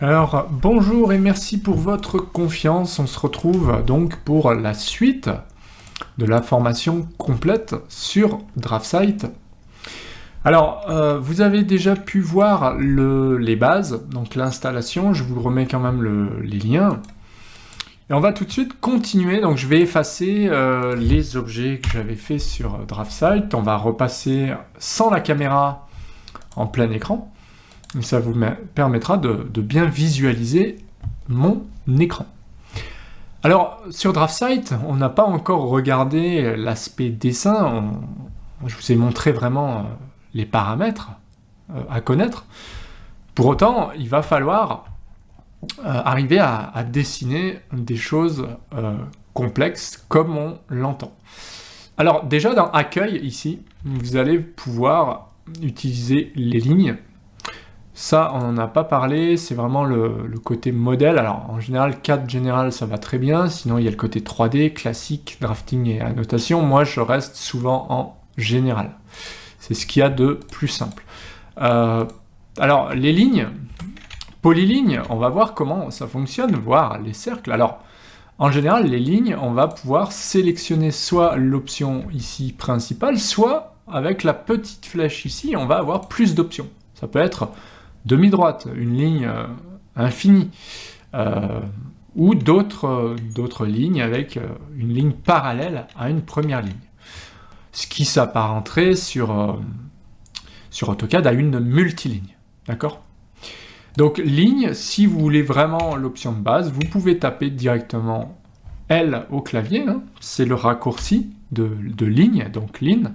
Alors, bonjour et merci pour votre confiance. On se retrouve donc pour la suite de la formation complète sur DraftSight. Alors, vous avez déjà pu voir les bases, donc l'installation. Je vous remets quand même les liens. Et on va tout de suite continuer. Donc, je vais effacer les objets que j'avais fait sur DraftSight. On va repasser sans la caméra en plein écran. Et ça vous permettra de bien visualiser mon écran. Alors, sur DraftSight, on n'a pas encore regardé l'aspect dessin. Je vous ai montré vraiment les paramètres à connaître. Pour autant, il va falloir arriver à dessiner des choses complexes comme on l'entend. Alors, déjà dans Accueil, ici, vous allez pouvoir utiliser les lignes. Ça, on n'en a pas parlé, c'est vraiment le côté modèle. Alors, en général, 4 général, ça va très bien. Sinon, il y a le côté 3D, classique, drafting et annotation. Moi, je reste souvent en général. C'est ce qu'il y a de plus simple. Alors, les lignes, polylignes, on va voir comment ça fonctionne, voir les cercles. Alors, en général, les lignes, on va pouvoir sélectionner soit l'option ici principale, soit avec la petite flèche ici, on va avoir plus d'options. Ça peut être demi-droite, une ligne infinie, ou d'autres lignes avec une ligne parallèle à une première ligne. Ce qui s'apparenterait sur AutoCAD à une multiligne. D'accord ? Donc ligne, si vous voulez vraiment l'option de base, vous pouvez taper directement L au clavier, hein, c'est le raccourci de ligne, donc ligne,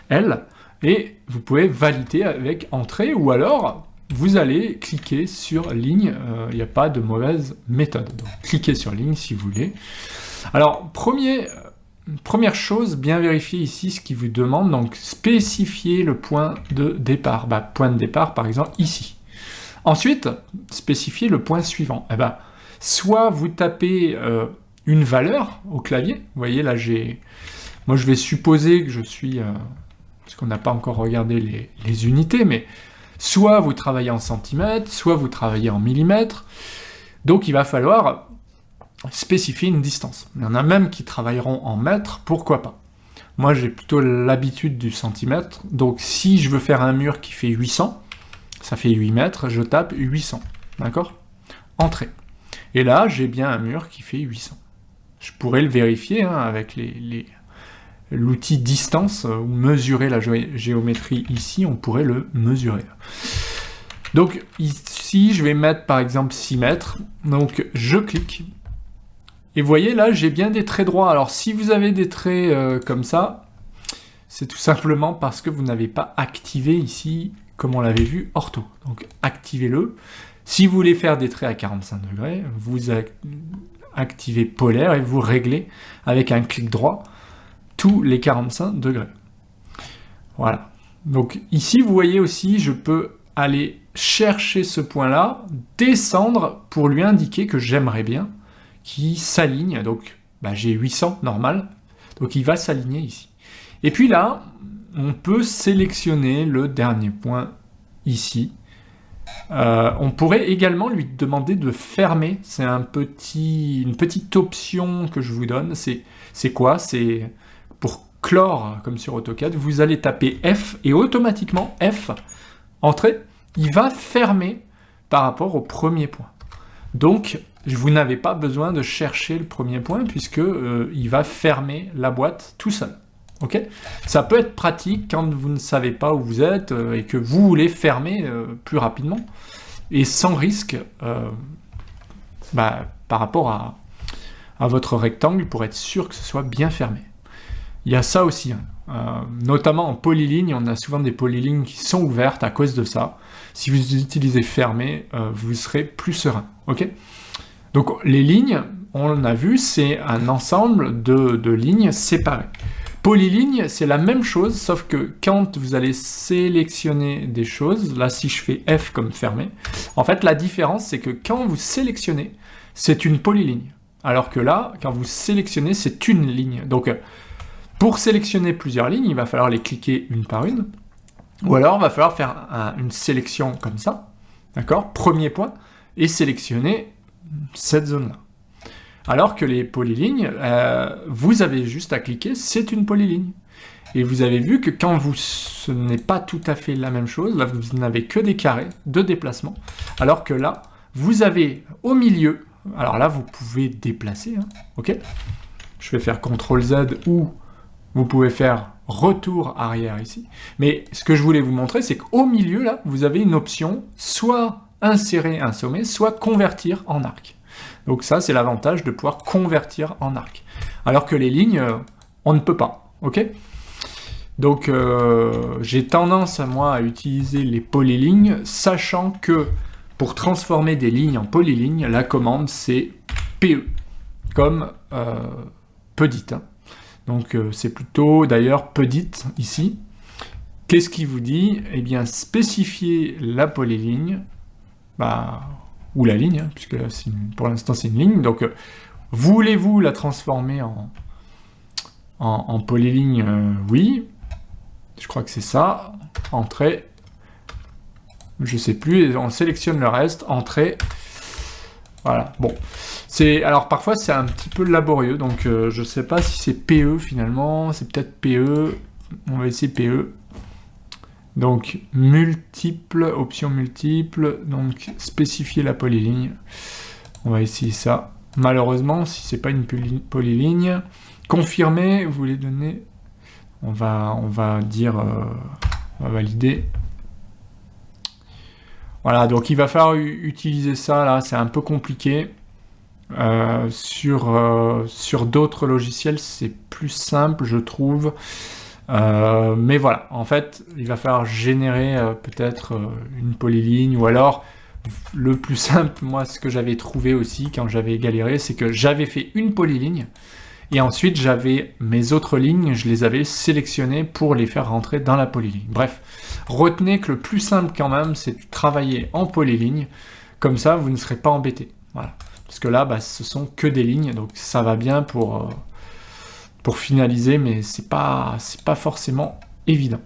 L, et vous pouvez valider avec entrée, ou alors vous allez cliquer sur ligne, il n'y a pas de mauvaise méthode. Donc cliquez sur ligne si vous voulez. Alors première chose, bien vérifier ici ce qu'il vous demande, donc spécifier le point de départ. Point de départ par exemple ici. Ensuite, spécifier le point suivant. Soit vous tapez une valeur au clavier, vous voyez là moi je vais supposer que je suis, parce qu'on n'a pas encore regardé les unités, mais soit vous travaillez en centimètres, soit vous travaillez en millimètres, donc il va falloir spécifier une distance. Il y en a même qui travailleront en mètres, pourquoi pas. Moi j'ai plutôt l'habitude du centimètre, donc si je veux faire un mur qui fait 800, ça fait 8 mètres, je tape 800, d'accord ? Entrée. Et là, j'ai bien un mur qui fait 800. Je pourrais le vérifier avec l'outil distance, ou mesurer la géométrie ici, on pourrait le mesurer. Donc ici, je vais mettre par exemple 6 mètres, donc je clique, et vous voyez là, j'ai bien des traits droits. Alors si vous avez des traits comme ça, c'est tout simplement parce que vous n'avez pas activé ici, comme on l'avait vu, ortho. Donc activez-le. Si vous voulez faire des traits à 45 degrés, vous activez polaire et vous réglez avec un clic droit tous les 45 degrés. Voilà. Donc ici, vous voyez aussi, je peux aller chercher ce point-là, descendre pour lui indiquer que j'aimerais bien qu'il s'aligne. Donc j'ai 800 normal, donc il va s'aligner ici. Et puis là, on peut sélectionner le dernier point ici. On pourrait également lui demander de fermer. C'est une petite option que je vous donne. C'est quoi ? C'est pour clore, comme sur AutoCAD, vous allez taper F et automatiquement F, entrée, il va fermer par rapport au premier point. Donc, vous n'avez pas besoin de chercher le premier point puisque il va fermer la boîte tout seul. Ok ? Ça peut être pratique quand vous ne savez pas où vous êtes et que vous voulez fermer plus rapidement et sans risque par rapport à votre rectangle pour être sûr que ce soit bien fermé. Il y a ça aussi, notamment en polyligne, on a souvent des polylignes qui sont ouvertes à cause de ça. Si vous utilisez fermé, vous serez plus serein. Ok ? Donc les lignes, on a vu, c'est un ensemble de lignes séparées. Polyligne, c'est la même chose, sauf que quand vous allez sélectionner des choses, là si je fais F comme fermé, en fait la différence c'est que quand vous sélectionnez, c'est une polyligne, alors que là, quand vous sélectionnez, c'est une ligne. Donc pour sélectionner plusieurs lignes, il va falloir les cliquer une par une, ou alors il va falloir faire une sélection comme ça, d'accord ? Premier point, et sélectionner cette zone-là. Alors que les polylignes, vous avez juste à cliquer, c'est une polyligne. Et vous avez vu que quand ce n'est pas tout à fait la même chose, là vous n'avez que des carrés de déplacement, alors que là, vous avez au milieu, alors là vous pouvez déplacer, hein, ok? Je vais faire CTRL Z ou vous pouvez faire retour arrière ici. Mais ce que je voulais vous montrer, c'est qu'au milieu, là, vous avez une option soit insérer un sommet, soit convertir en arc. Donc ça, c'est l'avantage de pouvoir convertir en arc. Alors que les lignes, on ne peut pas, ok? Donc j'ai tendance, moi, à utiliser les polylignes, sachant que pour transformer des lignes en polylignes, la commande, c'est PE, comme pedit. Hein. Donc c'est plutôt, d'ailleurs, pedit, ici. Qu'est-ce qui vous dit? Eh bien, spécifier la polyligne, ou la ligne, hein, puisque là, pour l'instant, c'est une ligne. Donc, voulez-vous la transformer en polyligne? Oui. Je crois que c'est ça. Entrée. Je sais plus. On sélectionne le reste. Entrée. Voilà. Bon. Alors, parfois, c'est un petit peu laborieux. Donc, je sais pas si c'est PE, finalement. C'est peut-être PE. On va essayer PE. Donc, options multiples, donc spécifier la polyligne. On va essayer ça. Malheureusement, si c'est pas une polyligne, confirmer, vous voulez donner, on va dire, on va valider. Voilà, donc il va falloir utiliser ça, là, c'est un peu compliqué. Sur d'autres logiciels, c'est plus simple, je trouve. Mais voilà, en fait, il va falloir générer peut-être une polyligne, ou alors, le plus simple, moi, ce que j'avais trouvé aussi quand j'avais galéré, c'est que j'avais fait une polyligne, et ensuite, j'avais mes autres lignes, je les avais sélectionnées pour les faire rentrer dans la polyligne. Bref, retenez que le plus simple quand même, c'est de travailler en polyligne, comme ça, vous ne serez pas embêté. Voilà. Parce que là, ce sont que des lignes, donc ça va bien pour finaliser, mais c'est pas forcément évident.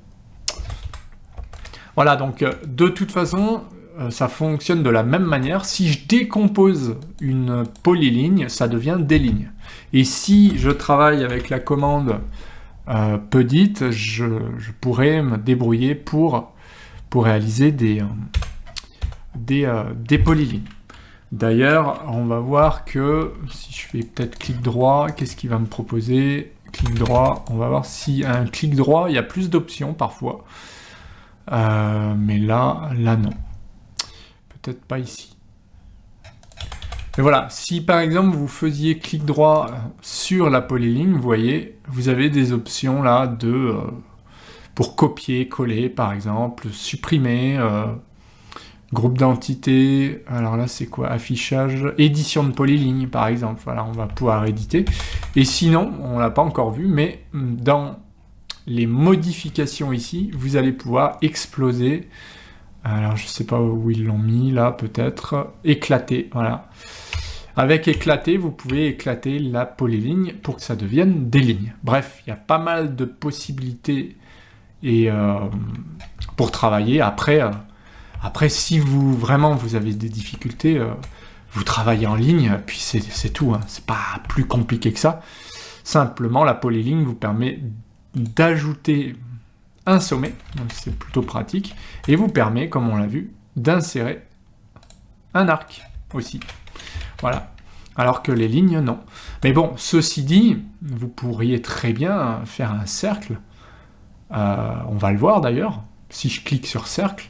Voilà, donc de toute façon, ça fonctionne de la même manière. Si je décompose une polyligne, ça devient des lignes. Et si je travaille avec la commande pedit, je pourrais me débrouiller pour réaliser des polylignes. D'ailleurs, on va voir que si je fais peut-être clic droit, qu'est-ce qu'il va me proposer? Clic droit, on va voir si un clic droit, il y a plus d'options parfois. Mais là non. Peut-être pas ici. Et voilà, si par exemple vous faisiez clic droit sur la polyligne, vous voyez, vous avez des options là pour copier, coller par exemple, supprimer. Groupe d'entités, alors là c'est quoi? Affichage, édition de polyligne par exemple, voilà, on va pouvoir éditer. Et sinon, on l'a pas encore vu, mais dans les modifications ici, vous allez pouvoir exploser, alors je sais pas où ils l'ont mis, là peut-être, éclater, voilà. Avec éclater, vous pouvez éclater la polyligne pour que ça devienne des lignes. Bref, il y a pas mal de possibilités pour travailler. Après, si vous avez des difficultés, vous travaillez en ligne, puis c'est tout. Hein. C'est pas plus compliqué que ça. Simplement, la polyligne vous permet d'ajouter un sommet, donc c'est plutôt pratique, et vous permet, comme on l'a vu, d'insérer un arc aussi. Voilà. Alors que les lignes, non. Mais bon, ceci dit, vous pourriez très bien faire un cercle. On va le voir d'ailleurs. Si je clique sur cercle,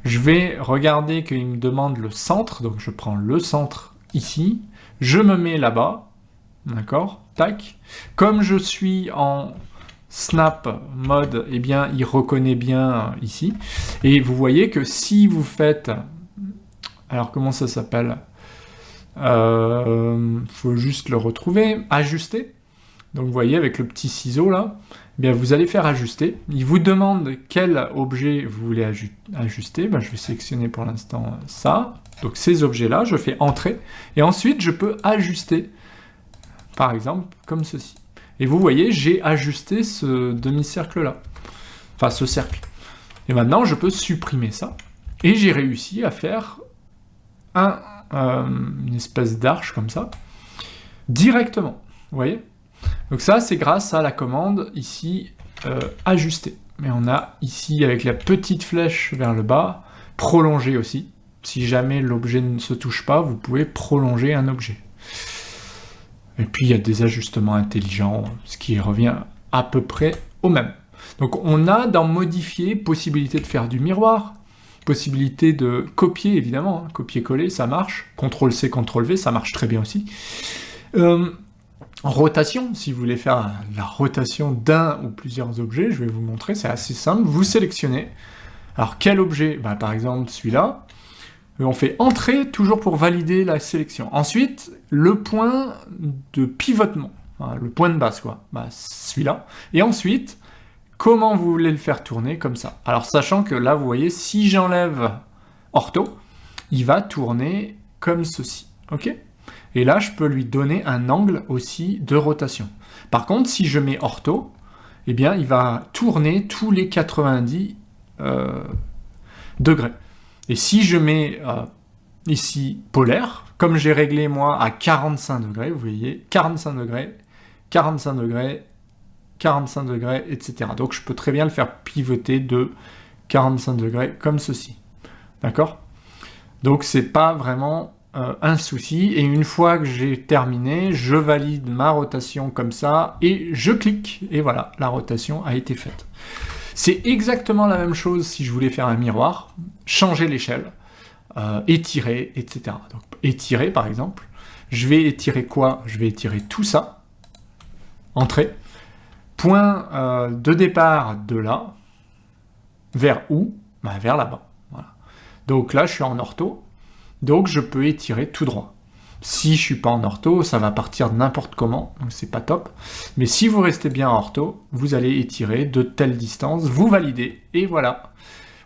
je vais regarder qu'il me demande le centre, donc je prends le centre ici, je me mets là-bas, d'accord, tac. Comme je suis en snap mode, eh bien, il reconnaît bien ici. Et vous voyez que si vous faites, alors comment ça s'appelle? Faut juste le retrouver, ajuster. Donc vous voyez avec le petit ciseau là, eh bien vous allez faire ajuster. Il vous demande quel objet vous voulez ajuster. Ben, je vais sélectionner pour l'instant ça. Donc ces objets-là, je fais entrer. Et ensuite, je peux ajuster. Par exemple, comme ceci. Et vous voyez, j'ai ajusté ce demi-cercle-là. Enfin, ce cercle. Et maintenant, je peux supprimer ça. Et j'ai réussi à faire une espèce d'arche comme ça, directement, vous voyez? Donc ça, c'est grâce à la commande ici, ajuster. Mais on a ici, avec la petite flèche vers le bas, prolonger aussi. Si jamais l'objet ne se touche pas, vous pouvez prolonger un objet. Et puis il y a des ajustements intelligents, ce qui revient à peu près au même. Donc on a dans modifier, possibilité de faire du miroir, possibilité de copier évidemment, hein, copier-coller, ça marche, CTRL-C, CTRL-V, ça marche très bien aussi. Rotation, si vous voulez faire la rotation d'un ou plusieurs objets, je vais vous montrer, c'est assez simple, vous sélectionnez. Alors quel objet? Par exemple celui-là, on fait entrer toujours pour valider la sélection. Ensuite, le point de pivotement, le point de base quoi, celui-là. Et ensuite, comment vous voulez le faire tourner comme ça. Alors sachant que là, vous voyez, si j'enlève ortho, il va tourner comme ceci, ok? Et là, je peux lui donner un angle aussi de rotation. Par contre, si je mets ortho, eh bien, il va tourner tous les 90 degrés. Et si je mets ici polaire, comme j'ai réglé moi à 45 degrés, vous voyez, 45 degrés, 45 degrés, 45 degrés, etc. Donc je peux très bien le faire pivoter de 45 degrés comme ceci. D'accord? Donc c'est pas vraiment un souci. Et une fois que j'ai terminé, je valide ma rotation comme ça et je clique. Et voilà, la rotation a été faite. C'est exactement la même chose si je voulais faire un miroir, changer l'échelle, étirer, etc. Donc étirer par exemple. Je vais étirer quoi? Je vais étirer tout ça. Entrée. Point de départ de là, vers où? Vers là-bas. Voilà. Donc là, je suis en ortho, donc je peux étirer tout droit. Si je suis pas en ortho, ça va partir n'importe comment, donc c'est pas top. Mais si vous restez bien en ortho, vous allez étirer de telle distance, vous validez, et voilà.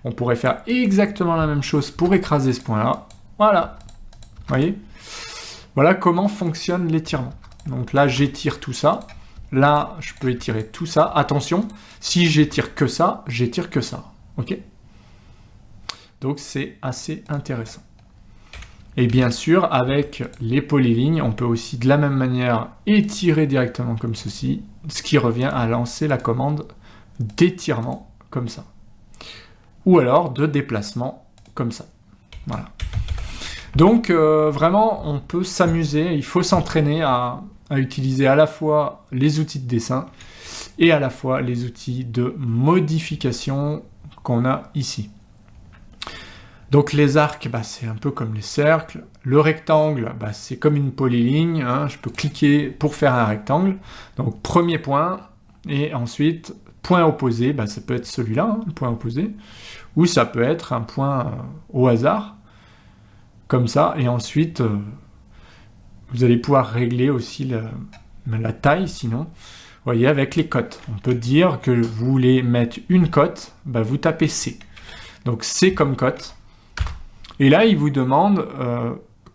On pourrait faire exactement la même chose pour écraser ce point-là. Voilà. Vous voyez? Voilà comment fonctionne l'étirement. Donc là, j'étire tout ça. Là, je peux étirer tout ça. Attention, si j'étire que ça, j'étire que ça. Ok? Donc, c'est assez intéressant. Et bien sûr, avec les polylignes, on peut aussi de la même manière étirer directement comme ceci, ce qui revient à lancer la commande d'étirement comme ça. Ou alors de déplacement comme ça. Voilà. Donc, vraiment, on peut s'amuser, il faut s'entraîner à utiliser à la fois les outils de dessin et à la fois les outils de modification qu'on a ici. Donc les arcs, c'est un peu comme les cercles. Le rectangle, c'est comme une polyligne. Je peux cliquer pour faire un rectangle. Donc premier point, et ensuite point opposé, ça peut être celui-là, le point opposé, ou ça peut être un point au hasard, comme ça, et ensuite vous allez pouvoir régler aussi la taille, sinon, vous voyez, avec les cotes. On peut dire que vous voulez mettre une cote, vous tapez C. Donc C comme cote. Et là, il vous demande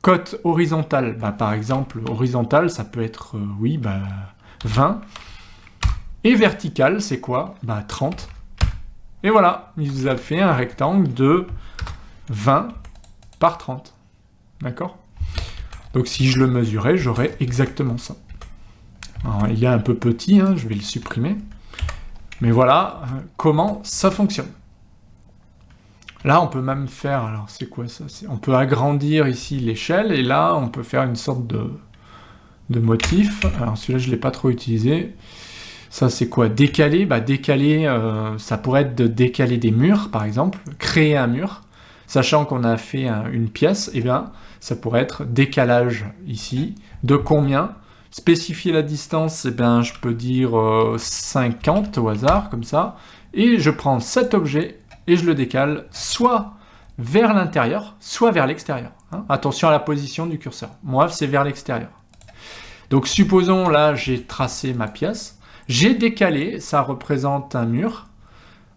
cote horizontale. Par exemple, horizontale, ça peut être, 20. Et verticale, c'est quoi? 30. Et voilà, il vous a fait un rectangle de 20 par 30. D'accord? Donc si je le mesurais, j'aurais exactement ça. Alors, il est un peu petit, je vais le supprimer. Mais voilà comment ça fonctionne. Là, on peut même faire, alors c'est quoi ça? On peut agrandir ici l'échelle, et là, on peut faire une sorte de motif. Alors celui-là, je ne l'ai pas trop utilisé. Ça, c'est quoi? Décaler. Décaler, ça pourrait être de décaler des murs, par exemple. Créer un mur. Sachant qu'on a fait une pièce, ça pourrait être décalage ici. De combien? Spécifier la distance, je peux dire 50 au hasard, comme ça. Et je prends cet objet et je le décale soit vers l'intérieur, soit vers l'extérieur. Attention à la position du curseur. Moi, c'est vers l'extérieur. Donc, supposons, là, j'ai tracé ma pièce. J'ai décalé, ça représente un mur,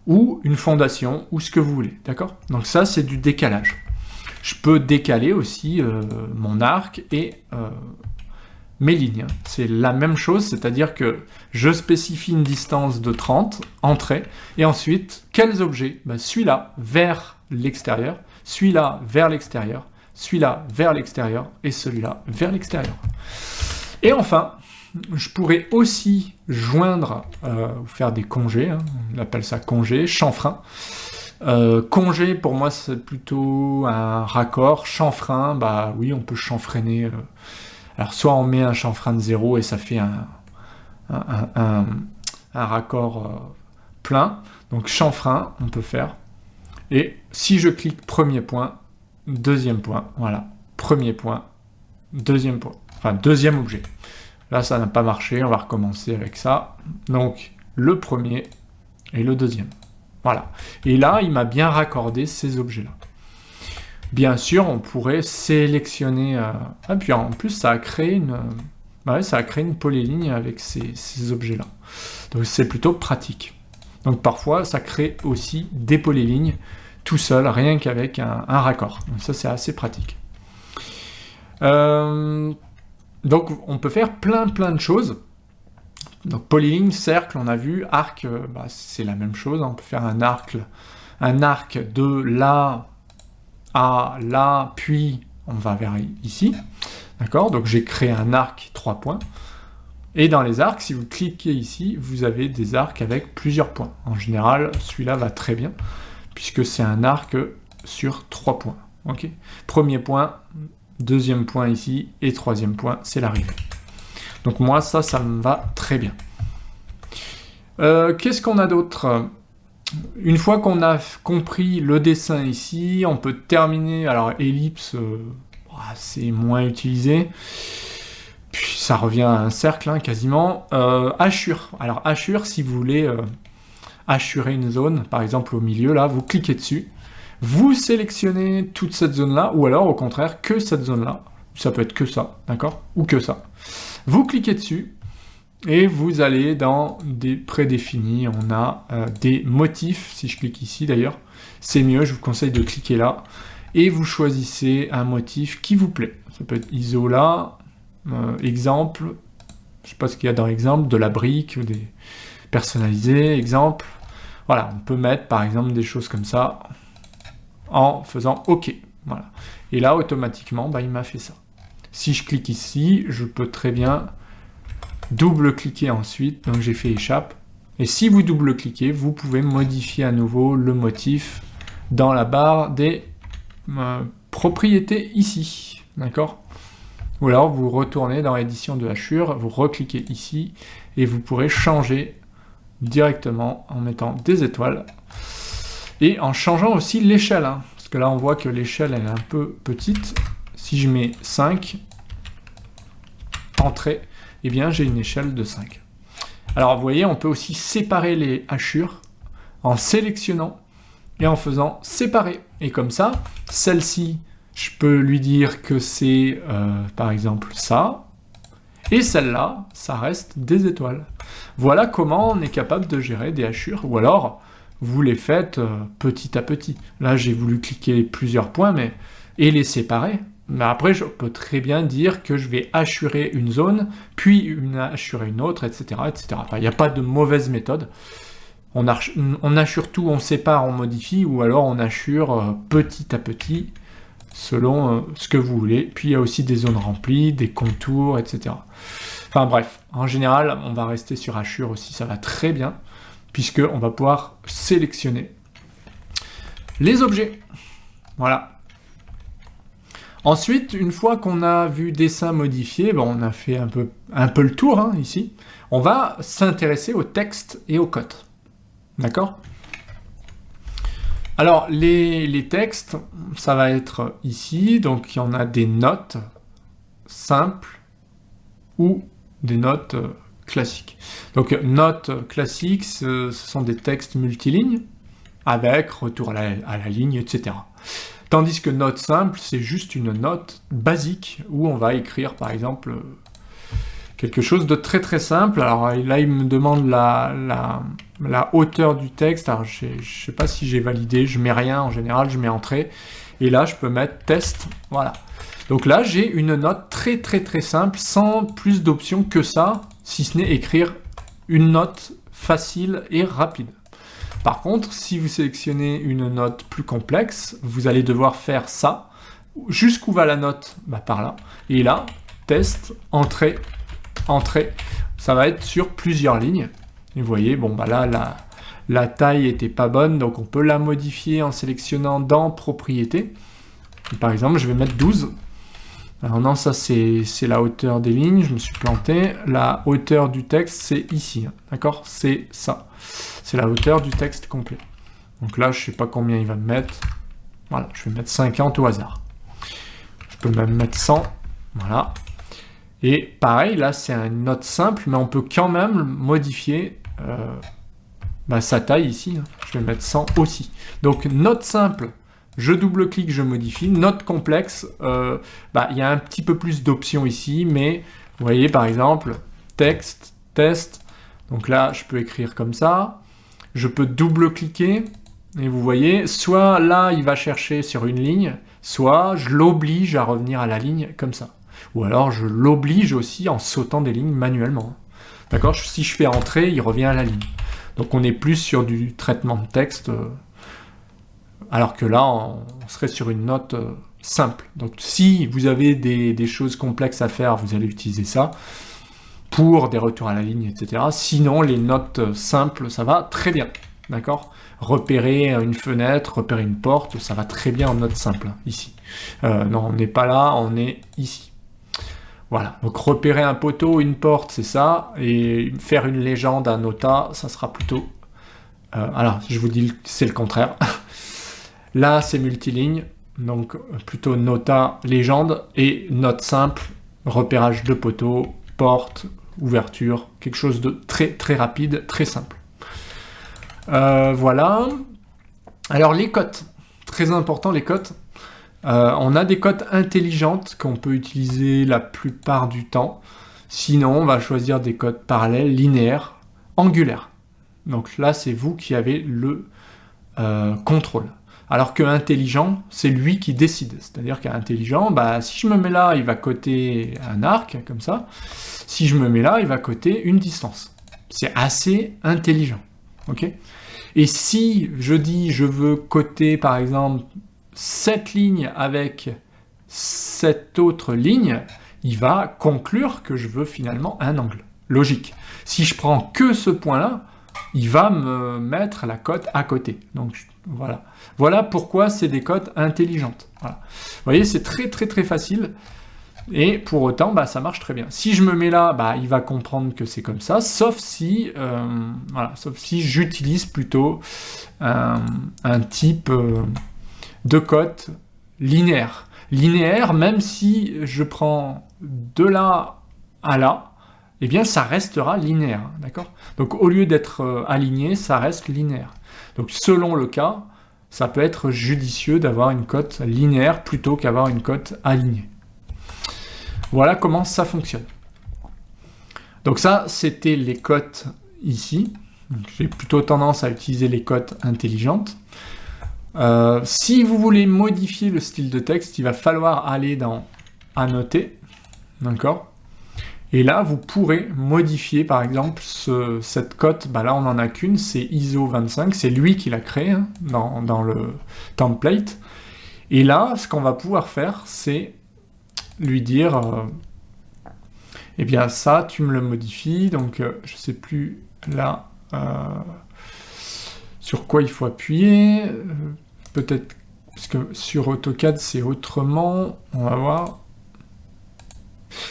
ou une fondation, ou ce que vous voulez, d'accord? Donc ça, c'est du décalage. Je peux décaler aussi mon arc et mes lignes. C'est la même chose, c'est-à-dire que je spécifie une distance de 30, entrée, et ensuite, quels objets? Celui-là vers l'extérieur, celui-là vers l'extérieur, celui-là vers l'extérieur et celui-là vers l'extérieur. Et enfin, je pourrais aussi joindre, ou faire des congés, hein, on appelle ça congé, chanfrein. Congé, pour moi, c'est plutôt un raccord. Chanfrein, bah oui, on peut chanfreiner. Alors, soit on met un chanfrein de 0 et ça fait un raccord plein. Donc, chanfrein, on peut faire. Et si je clique premier point, deuxième point, voilà. Premier point, deuxième point. Enfin, deuxième objet. Là, ça n'a pas marché, on va recommencer avec ça. Donc, le premier et le deuxième. Voilà. Et là, il m'a bien raccordé ces objets-là. Bien sûr, on pourrait sélectionner... Ah, puis en plus, ça a créé une polyligne avec ces objets-là. Donc, c'est plutôt pratique. Donc, parfois, ça crée aussi des polylignes tout seul, rien qu'avec un raccord. Donc, ça, c'est assez pratique. Donc, on peut faire plein de choses. Donc, polyligne, cercle, on a vu, arc, c'est la même chose. On peut faire un arc de là à là, puis on va vers ici. D'accord? Donc, j'ai créé un arc 3 points. Et dans les arcs, si vous cliquez ici, vous avez des arcs avec plusieurs points. En général, celui-là va très bien, puisque c'est un arc sur 3 points. Okay, premier point, deuxième point ici, et troisième point, c'est l'arrivée. Donc moi, ça me va très bien. Qu'est-ce qu'on a d'autre? Une fois qu'on a compris le dessin ici, on peut terminer... Alors, ellipse, c'est moins utilisé. Puis ça revient à un cercle, hein, quasiment. Hachure. Alors, hachure, si vous voulez hachurer une zone, par exemple au milieu, là, vous cliquez dessus. Vous sélectionnez toute cette zone-là, ou alors, au contraire, que cette zone-là. Ça peut être que ça, d'accord? Ou que ça. Vous cliquez dessus, et vous allez dans des prédéfinis. On a des motifs, si je clique ici d'ailleurs. C'est mieux, je vous conseille de cliquer là. Et vous choisissez un motif qui vous plaît. Ça peut être ISO là, exemple, je sais pas ce qu'il y a dans exemple, de la brique, ou des personnalisés, exemple. Voilà, on peut mettre par exemple des choses comme ça, en faisant OK. Voilà. Et là, automatiquement, il m'a fait ça. Si je clique ici, je peux très bien double-cliquer ensuite. Donc j'ai fait échappe. Et si vous double-cliquez, vous pouvez modifier à nouveau le motif dans la barre des propriétés ici. D'accord? Ou alors vous retournez dans l'édition de hachure, vous recliquez ici et vous pourrez changer directement en mettant des étoiles et en changeant aussi l'échelle. Hein, parce que là, on voit que l'échelle, elle est un peu petite. Si je mets 5, entrée, eh bien, j'ai une échelle de 5. Alors, vous voyez, on peut aussi séparer les hachures en sélectionnant et en faisant séparer. Et comme ça, celle-ci, je peux lui dire que c'est, par exemple, ça. Et celle-là, ça reste des étoiles. Voilà comment on est capable de gérer des hachures. Ou alors, vous les faites petit à petit. Là, j'ai voulu cliquer plusieurs points et les séparer. Mais après, je peux très bien dire que je vais hachurer une zone, puis hachurer une autre, etc. etc. Enfin, il n'y a pas de mauvaise méthode. On hachure tout, on sépare, on modifie, ou alors on hachure petit à petit, selon ce que vous voulez. Puis il y a aussi des zones remplies, des contours, etc. Enfin bref, en général, on va rester sur hachure aussi, ça va très bien, puisqu'on va pouvoir sélectionner les objets. Voilà. Ensuite, une fois qu'on a vu dessin modifié, on a fait un peu le tour, hein, ici, on va s'intéresser au texte et aux cotes. D'accord? Alors, les textes, ça va être ici, donc il y en a des notes simples ou des notes classiques. Donc, notes classiques, ce sont des textes multilignes, avec retour à la ligne, etc. Tandis que note simple, c'est juste une note basique, où on va écrire, par exemple, quelque chose de très très simple. Alors là, il me demande la hauteur du texte. Alors je ne sais pas si j'ai validé, je mets rien en général, je mets entrée. Et là, je peux mettre test, voilà. Donc là, j'ai une note très très très simple, sans plus d'options que ça, si ce n'est écrire une note facile et rapide. Par contre, si vous sélectionnez une note plus complexe, vous allez devoir faire ça, jusqu'où va la note? Bah, par là. Et là, test, entrée, entrée. Ça va être sur plusieurs lignes. Et vous voyez, bon, bah là, la taille était pas bonne, donc on peut la modifier en sélectionnant dans Propriétés. Et par exemple, je vais mettre 12. Alors non, ça c'est la hauteur des lignes, je me suis planté. La hauteur du texte, c'est ici, d'accord? C'est ça. C'est la hauteur du texte complet. Donc là, je sais pas combien il va me mettre. Voilà, je vais mettre 50 au hasard. Je peux même mettre 100. Voilà. Et pareil, là, c'est une note simple, mais on peut quand même modifier sa taille ici. Je vais mettre 100 aussi. Donc, note simple, je double-clique, je modifie. Note complexe, il y a un petit peu plus d'options ici, mais vous voyez, par exemple, texte, test. Donc là, je peux écrire comme ça. Je peux double-cliquer. Et vous voyez, soit là, il va chercher sur une ligne, soit je l'oblige à revenir à la ligne comme ça. Ou alors, je l'oblige aussi en sautant des lignes manuellement. D'accord? Si je fais entrer, il revient à la ligne. Donc, on est plus sur du traitement de texte, alors que là, on serait sur une note simple. Donc, si vous avez des choses complexes à faire, vous allez utiliser ça pour des retours à la ligne, etc. Sinon, les notes simples, ça va très bien. D'accord? Repérer une fenêtre, repérer une porte, ça va très bien en note simple, ici. Non, on n'est pas là, on est ici. Voilà, donc repérer un poteau, une porte, c'est ça, et faire une légende, un nota, ça sera plutôt... alors, je vous dis, c'est le contraire. Là, c'est multiligne, donc plutôt nota, légende, et note simple, repérage de poteau, porte, ouverture, quelque chose de très très rapide, très simple. Voilà. Alors les cotes, très important les cotes. On a des cotes intelligentes qu'on peut utiliser la plupart du temps. Sinon, on va choisir des cotes parallèles, linéaires, angulaires. Donc là, c'est vous qui avez le contrôle. Alors que intelligent, c'est lui qui décide. C'est-à-dire qu'intelligent, si je me mets là, il va coter un arc, comme ça. Si je me mets là, il va coter une distance. C'est assez intelligent. Ok ? Et si je dis je veux coter par exemple cette ligne avec cette autre ligne, il va conclure que je veux finalement un angle. Logique. Si je prends que ce point-là, il va me mettre la cote à côté. Donc voilà. Voilà pourquoi c'est des cotes intelligentes. Voilà. Vous voyez, c'est très très très facile. Et pour autant, ça marche très bien. Si je me mets là, il va comprendre que c'est comme ça, sauf si j'utilise plutôt un type de cote linéaire. Linéaire, même si je prends de là à là, eh bien ça restera linéaire, d'accord? Donc au lieu d'être aligné, ça reste linéaire. Donc selon le cas, ça peut être judicieux d'avoir une cote linéaire plutôt qu'avoir une cote alignée. Voilà comment ça fonctionne. Donc ça, c'était les cotes ici. J'ai plutôt tendance à utiliser les cotes intelligentes. Si vous voulez modifier le style de texte, il va falloir aller dans « Annoter ». D'accord ? Et là, vous pourrez modifier, par exemple, cette cote. Là, on n'en a qu'une, c'est ISO 25. C'est lui qui l'a créé dans le template. Et là, ce qu'on va pouvoir faire, c'est lui dire eh bien ça tu me le modifies, donc je sais plus là sur quoi il faut appuyer, peut-être parce que sur AutoCAD c'est autrement, on va voir.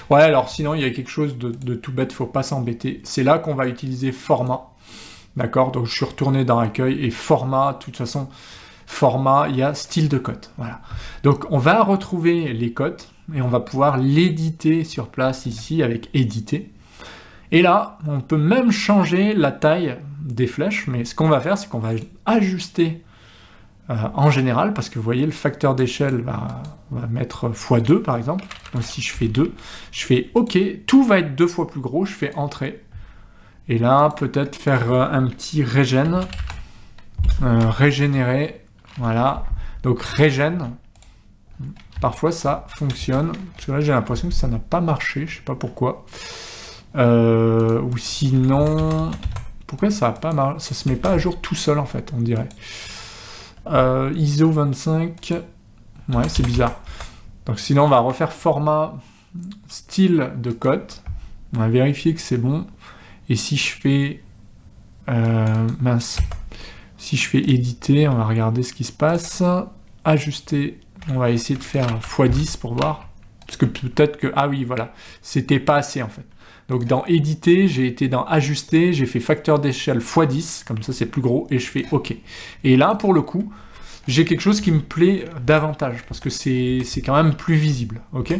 Ouais, alors sinon il y a quelque chose de tout bête, faut pas s'embêter, c'est là qu'on va utiliser format, d'accord? Donc je suis retourné dans accueil et format, de toute façon format, il y a style de cote, voilà. Donc on va retrouver les cotes et on va pouvoir l'éditer sur place ici avec éditer. Et là, on peut même changer la taille des flèches, mais ce qu'on va faire, c'est qu'on va ajuster en général, parce que vous voyez, le facteur d'échelle va mettre x2 par exemple. Donc si je fais 2, je fais OK, tout va être 2 fois plus gros, je fais Entrée. Et là, peut-être faire un petit régène, régénérer, voilà. Donc régène. Parfois ça fonctionne, parce que là j'ai l'impression que ça n'a pas marché, je sais pas pourquoi. Ou sinon, pourquoi ça a pas marché? Ça se met pas à jour tout seul en fait, on dirait. ISO 25, ouais c'est bizarre. Donc sinon, on va refaire format style de cote. On va vérifier que c'est bon. Et si je fais... si je fais éditer, on va regarder ce qui se passe. Ajuster, on va essayer de faire x10 pour voir. Parce que peut-être que... Ah oui, voilà. C'était pas assez, en fait. Donc dans éditer, j'ai été dans ajuster, j'ai fait facteur d'échelle x10, comme ça c'est plus gros, et je fais OK. Et là, pour le coup, j'ai quelque chose qui me plaît davantage, parce que c'est quand même plus visible, ok?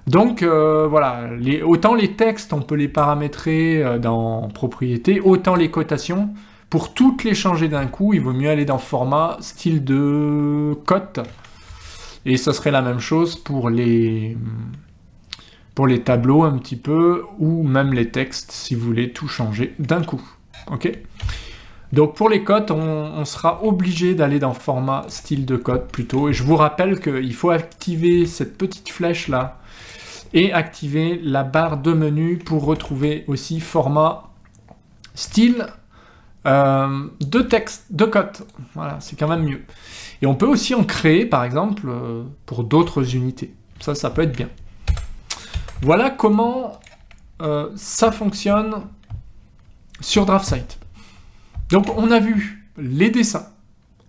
Donc voilà, autant les textes, on peut les paramétrer dans propriétés, autant les cotations, pour toutes les changer d'un coup, il vaut mieux aller dans format, style de cote, et ça serait la même chose pour les tableaux un petit peu, ou même les textes, si vous voulez tout changer d'un coup, ok? Donc pour les cotes, on sera obligé d'aller dans format style de cote plutôt. Et je vous rappelle qu'il faut activer cette petite flèche là et activer la barre de menu pour retrouver aussi format style de texte, de cote. Voilà, c'est quand même mieux. Et on peut aussi en créer par exemple pour d'autres unités. Ça peut être bien. Voilà comment ça fonctionne sur DraftSight. Donc on a vu les dessins,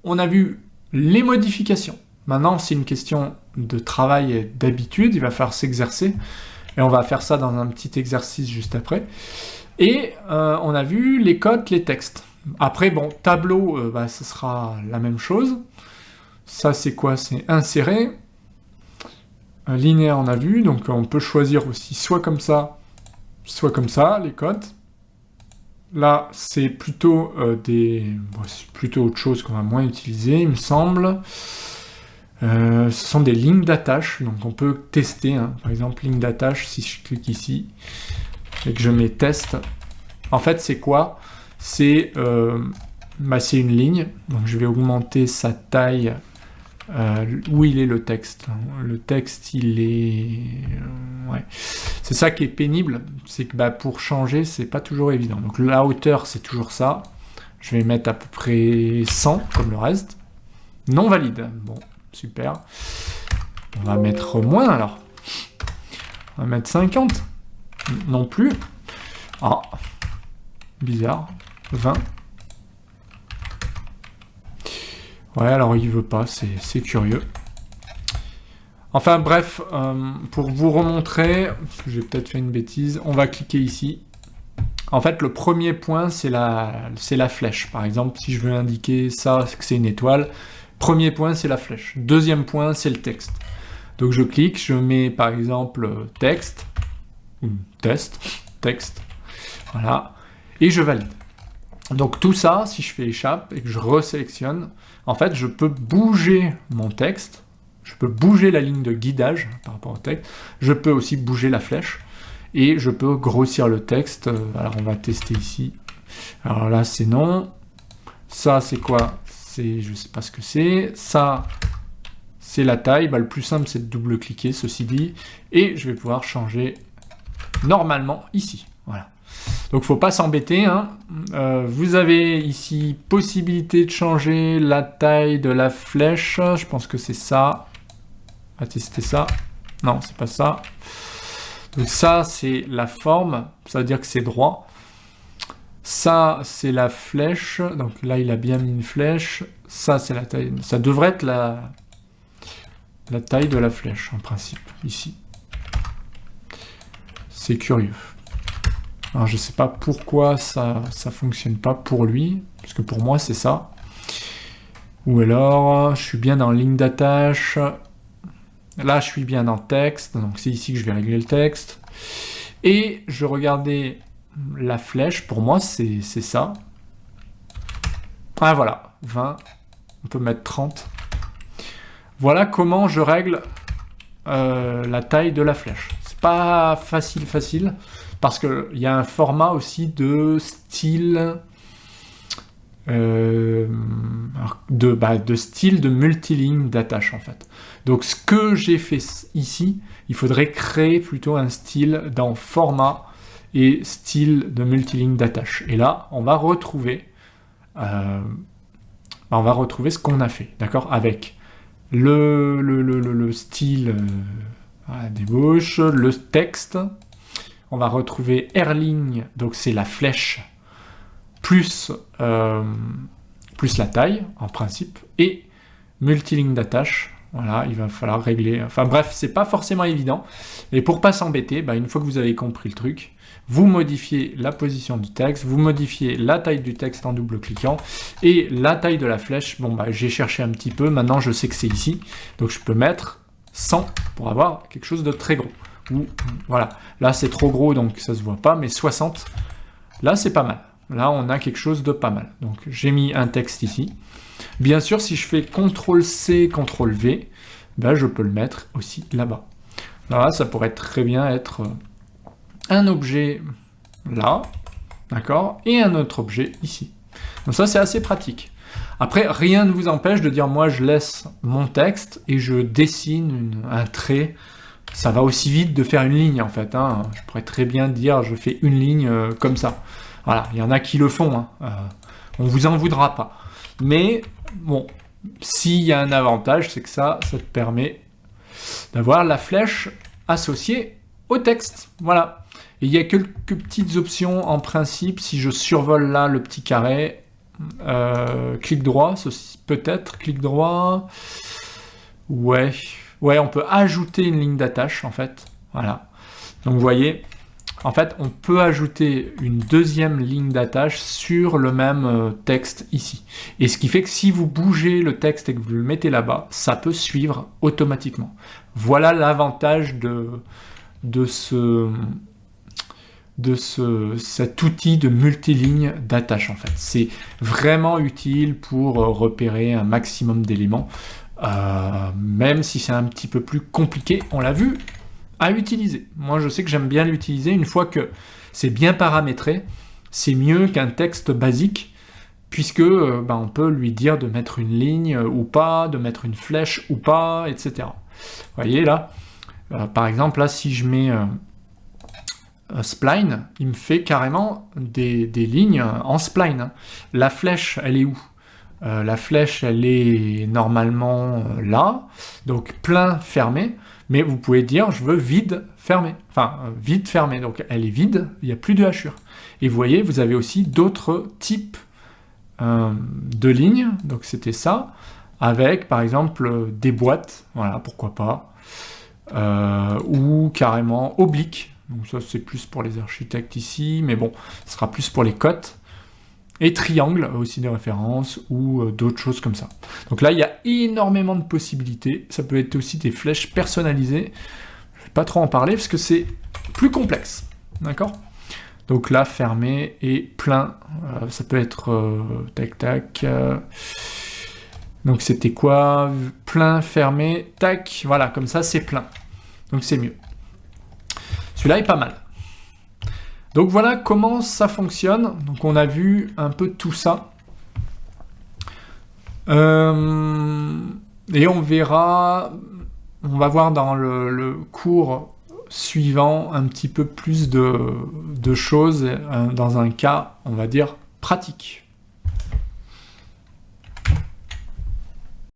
on a vu les modifications. Maintenant c'est une question de travail et d'habitude, il va falloir s'exercer. Et on va faire ça dans un petit exercice juste après. Et on a vu les cotes, les textes. Après bon, tableau, ce sera la même chose. Ça c'est quoi? C'est insérer. Linéaire on a vu, donc on peut choisir aussi soit comme ça, les cotes. Là, c'est plutôt c'est plutôt autre chose qu'on va moins utiliser, il me semble. Ce sont des lignes d'attache, donc on peut tester. Hein. Par exemple, ligne d'attache, si je clique ici et que je mets test, en fait, c'est quoi? C'est une ligne. Donc, je vais augmenter sa taille. Où il est le texte? Le texte, il est... ouais. C'est ça qui est pénible, c'est que pour changer, c'est pas toujours évident. Donc la hauteur, c'est toujours ça. Je vais mettre à peu près 100, comme le reste. Non valide. Bon, super. On va mettre moins, alors. On va mettre 50. Non plus. Ah, bizarre. 20. Ouais, alors il veut pas, c'est curieux. Enfin bref, pour vous remontrer, parce que j'ai peut-être fait une bêtise, on va cliquer ici. En fait, le premier point, c'est la flèche. Par exemple, si je veux indiquer ça, que c'est une étoile, premier point, c'est la flèche. Deuxième point, c'est le texte. Donc je clique, je mets par exemple texte, ou texte, voilà, et je valide. Donc tout ça, si je fais échappe et que je resélectionne, en fait, je peux bouger mon texte, je peux bouger la ligne de guidage par rapport au texte, je peux aussi bouger la flèche, et je peux grossir le texte. Alors on va tester ici. Alors là, c'est non. Ça, c'est quoi? Je sais pas ce que c'est. Ça, c'est la taille. Le plus simple, c'est de double-cliquer, ceci dit, et je vais pouvoir changer normalement ici. Voilà. Donc faut pas s'embêter, hein. Vous avez ici possibilité de changer la taille de la flèche, je pense que c'est ça. On va tester ça. Non, c'est pas ça. Donc ça, c'est la forme, ça veut dire que c'est droit. Ça, c'est la flèche, donc là, il a bien mis une flèche. Ça, c'est la taille, ça devrait être la taille de la flèche, en principe, ici. C'est curieux. Alors, je sais pas pourquoi ça fonctionne pas pour lui, parce que pour moi, c'est ça. Ou alors, je suis bien dans ligne d'attache. Là, je suis bien dans texte, donc c'est ici que je vais régler le texte. Et je regardais la flèche, pour moi, c'est ça. Ah, voilà, 20, on peut mettre 30. Voilà comment je règle la taille de la flèche. C'est pas facile, parce qu'il y a un format aussi de style... de style de multiligne d'attache en fait. Donc ce que j'ai fait ici, il faudrait créer plutôt un style dans format et style de multiligne d'attache. Et là, on va retrouver ce qu'on a fait, d'accord, avec le style débauche, le texte. On va retrouver Airline, donc c'est la flèche, plus la taille, en principe, et multiligne d'attache. Voilà, il va falloir régler. Enfin bref, c'est pas forcément évident. Et pour pas s'embêter, une fois que vous avez compris le truc, vous modifiez la position du texte, vous modifiez la taille du texte en double-cliquant, et la taille de la flèche, j'ai cherché un petit peu, maintenant je sais que c'est ici, donc je peux mettre 100 pour avoir quelque chose de très gros. Ou, voilà, là c'est trop gros, donc ça se voit pas, mais 60, là c'est pas mal. Là on a quelque chose de pas mal. Donc j'ai mis un texte ici. Bien sûr, si je fais CTRL-C, CTRL-V, je peux le mettre aussi là-bas. Là, ça pourrait très bien être un objet là, d'accord, et un autre objet ici. Donc ça, c'est assez pratique. Après, rien ne vous empêche de dire, moi, je laisse mon texte et je dessine un trait. Ça va aussi vite de faire une ligne, en fait. Je pourrais très bien dire, je fais une ligne comme ça. Voilà, il y en a qui le font. On vous en voudra pas. Mais, bon, s'il y a un avantage, c'est que ça te permet d'avoir la flèche associée au texte. Voilà. Et il y a quelques petites options en principe. Si je survole là le petit carré, clic droit, peut-être, clic droit. Ouais, on peut ajouter une ligne d'attache en fait. Voilà. Donc vous voyez, en fait, on peut ajouter une deuxième ligne d'attache sur le même texte ici. Et ce qui fait que si vous bougez le texte et que vous le mettez là-bas, ça peut suivre automatiquement. Voilà l'avantage de cet outil de multiligne d'attache en fait. C'est vraiment utile pour repérer un maximum d'éléments, même si c'est un petit peu plus compliqué, on l'a vu, à utiliser. Moi je sais que j'aime bien l'utiliser une fois que c'est bien paramétré, c'est mieux qu'un texte basique, puisque on peut lui dire de mettre une ligne ou pas, de mettre une flèche ou pas, etc. Vous voyez là, par exemple là si je mets spline, il me fait carrément des lignes en spline. La flèche, elle est où? La flèche, elle est normalement là, donc plein fermé, mais vous pouvez dire je veux vide fermé, enfin vide fermé, donc elle est vide, il n'y a plus de hachure. Et vous voyez, vous avez aussi d'autres types de lignes, donc c'était ça, avec par exemple des boîtes, voilà, pourquoi pas, ou carrément oblique. Donc ça c'est plus pour les architectes ici, mais bon, ce sera plus pour les cotes. Et triangle, aussi des références, ou d'autres choses comme ça. Donc là, il y a énormément de possibilités. Ça peut être aussi des flèches personnalisées. Je ne vais pas trop en parler, parce que c'est plus complexe. D'accord? Donc là, fermé et plein. Ça peut être tac, tac. Donc c'était quoi? Plein, fermé, tac. Voilà, comme ça, c'est plein. Donc c'est mieux. Celui-là est pas mal. Donc voilà comment ça fonctionne. Donc on a vu un peu tout ça. Et on verra, on va voir dans le cours suivant un petit peu plus de choses dans un cas, on va dire, pratique.